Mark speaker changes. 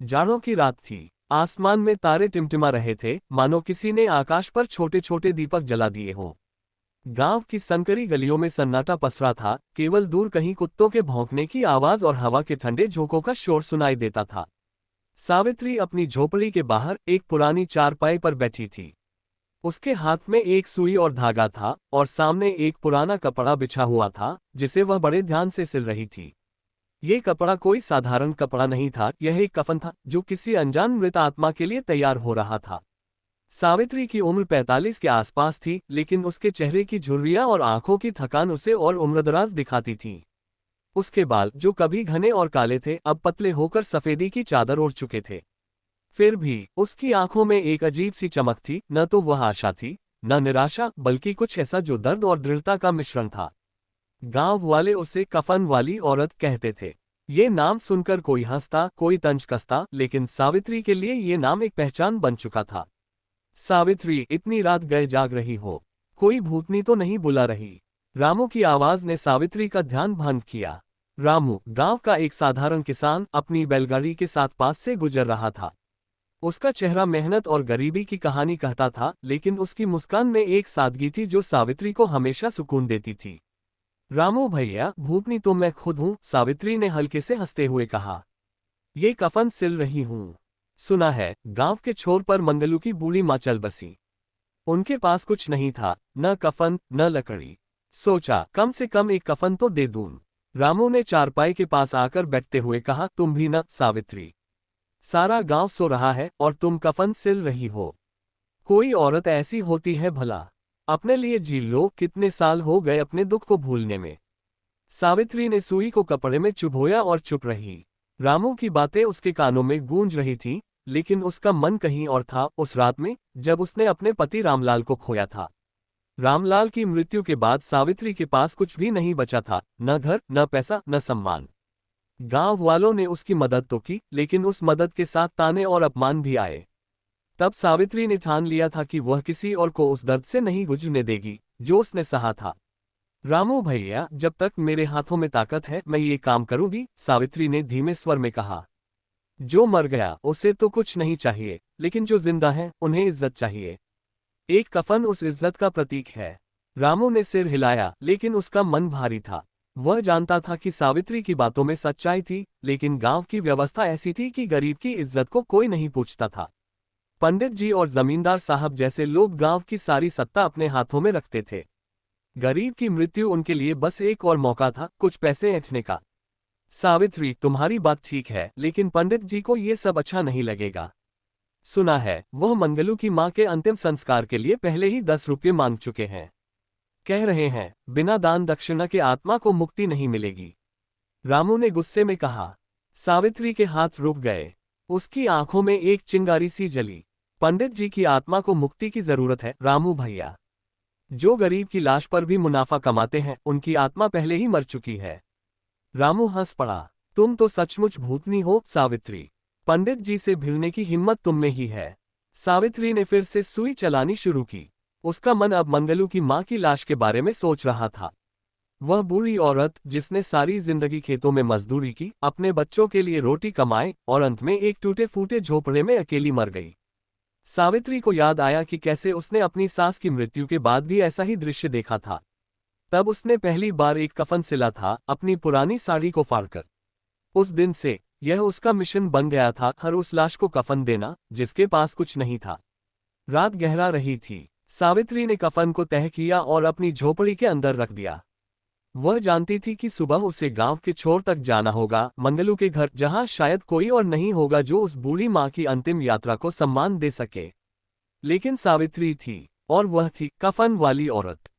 Speaker 1: जाड़ों की रात थी। आसमान में तारे टिमटिमा रहे थे, मानो किसी ने आकाश पर छोटे छोटे दीपक जला दिए हों। गांव की संकरी गलियों में सन्नाटा पसरा था, केवल दूर कहीं कुत्तों के भौंकने की आवाज और हवा के ठंडे झोंकों का शोर सुनाई देता था। सावित्री अपनी झोपड़ी के बाहर एक पुरानी चारपाई पर बैठी थी। उसके हाथ में एक सुई और धागा था और सामने एक पुराना कपड़ा बिछा हुआ था, जिसे वह बड़े ध्यान से सिल रही थी। ये कपड़ा कोई साधारण कपड़ा नहीं था, यह एक कफन था जो किसी अनजान मृत आत्मा के लिए तैयार हो रहा था। सावित्री की उम्र 45 के आसपास थी, लेकिन उसके चेहरे की झुर्रियां और आंखों की थकान उसे और उम्रदराज दिखाती थी। उसके बाल, जो कभी घने और काले थे, अब पतले होकर सफेदी की चादर ओढ़ चुके थे। फिर भी उसकी आंखों में एक अजीब सी चमक थी, न तो वह आशा थी, न निराशा, बल्कि कुछ ऐसा जो दर्द और दृढ़ता का मिश्रण था। गांव वाले उसे कफन वाली औरत कहते थे। ये नाम सुनकर कोई हंसता, कोई तंज कसता, लेकिन सावित्री के लिए ये नाम एक पहचान बन चुका था। सावित्री, इतनी रात गए जाग रही हो, कोई भूतनी तो नहीं बुला रही? रामू की आवाज ने सावित्री का ध्यान भंग किया। रामू, गांव का एक साधारण किसान, अपनी बैलगाड़ी के साथ पास से गुजर रहा था। उसका चेहरा मेहनत और गरीबी की कहानी कहता था, लेकिन उसकी मुस्कान में एक सादगी थी जो सावित्री को हमेशा सुकून देती थी। रामू भैया, भूतनी तो मैं खुद हूं, सावित्री ने हल्के से हंसते हुए कहा। ये कफन सिल रही हूं। सुना है, गांव के छोर पर मंगलू की बूढ़ी मां चल बसी। उनके पास कुछ नहीं था, न कफन न लकड़ी। सोचा, कम से कम एक कफन तो दे दूं। रामू ने चारपाई के पास आकर बैठते हुए कहा, तुम भी न, सावित्री। सारा गांव सो रहा है और तुम कफन सिल रही हो। कोई औरत ऐसी होती है भला? अपने लिए जी लो, कितने साल हो गए अपने दुख को भूलने में। सावित्री ने सुई को कपड़े में चुभोया और चुप रही। रामू की बातें उसके कानों में गूंज रही थीं, लेकिन उसका मन कहीं और था। उस रात में, जब उसने अपने पति रामलाल को खोया था। रामलाल की मृत्यु के बाद सावित्री के पास कुछ भी नहीं बचा था, न घर, न पैसा, न सम्मान। गांव वालों ने उसकी मदद तो की, लेकिन उस मदद के साथ ताने और अपमान भी आए। तब सावित्री ने ठान लिया था कि वह किसी और को उस दर्द से नहीं गुजरने देगी जो उसने सहा था। रामू भैया, जब तक मेरे हाथों में ताकत है मैं ये काम करूंगी, सावित्री ने धीमे स्वर में कहा। जो मर गया उसे तो कुछ नहीं चाहिए, लेकिन जो जिंदा है उन्हें इज्जत चाहिए। एक कफन उस इज्जत का प्रतीक है। रामू ने सिर हिलाया, लेकिन उसका मन भारी था। वह जानता था कि सावित्री की बातों में सच्चाई थी, लेकिन गांव की व्यवस्था ऐसी थी कि गरीब की इज्जत को कोई नहीं पूछता था। पंडित जी और जमींदार साहब जैसे लोग गांव की सारी सत्ता अपने हाथों में रखते थे। गरीब की मृत्यु उनके लिए बस एक और मौका था, कुछ पैसे ऐंठने का। सावित्री, तुम्हारी बात ठीक है, लेकिन पंडित जी को ये सब अच्छा नहीं लगेगा। सुना है, वह मंगलू की मां के अंतिम संस्कार के लिए पहले ही 10 रुपये मांग चुके हैं। कह रहे हैं, बिना दान दक्षिणा के आत्मा को मुक्ति नहीं मिलेगी। रामू ने गुस्से में कहा। सावित्री के हाथ रुक गए। उसकी आंखों में एक चिंगारी सी जली। पंडित जी की आत्मा को मुक्ति की जरूरत है रामू भैया। जो गरीब की लाश पर भी मुनाफा कमाते हैं, उनकी आत्मा पहले ही मर चुकी है। रामू हंस पड़ा। तुम तो सचमुच भूतनी हो सावित्री। पंडित जी से भिड़ने की हिम्मत तुम में ही है। सावित्री ने फिर से सुई चलानी शुरू की। उसका मन अब मंगलू की मां की लाश के बारे में सोच रहा था। वह बूढ़ी औरत, जिसने सारी जिंदगी खेतों में मजदूरी की, अपने बच्चों के लिए रोटी कमाए और अंत में एक टूटे फूटे झोपड़े में अकेली मर गई। सावित्री को याद आया कि कैसे उसने अपनी सास की मृत्यु के बाद भी ऐसा ही दृश्य देखा था। तब उसने पहली बार एक कफन सिला था, अपनी पुरानी साड़ी को फाड़कर। उस दिन से यह उसका मिशन बन गया था, हर उस लाश को कफन देना जिसके पास कुछ नहीं था। रात गहरा रही थी। सावित्री ने कफन को तह किया और अपनी झोपड़ी के अंदर रख दिया। वह जानती थी कि सुबह उसे गांव के छोर तक जाना होगा, मंगलू के घर, जहां शायद कोई और नहीं होगा जो उस बूढ़ी मां की अंतिम यात्रा को सम्मान दे सके। लेकिन सावित्री थी, और वह थी कफन वाली औरत।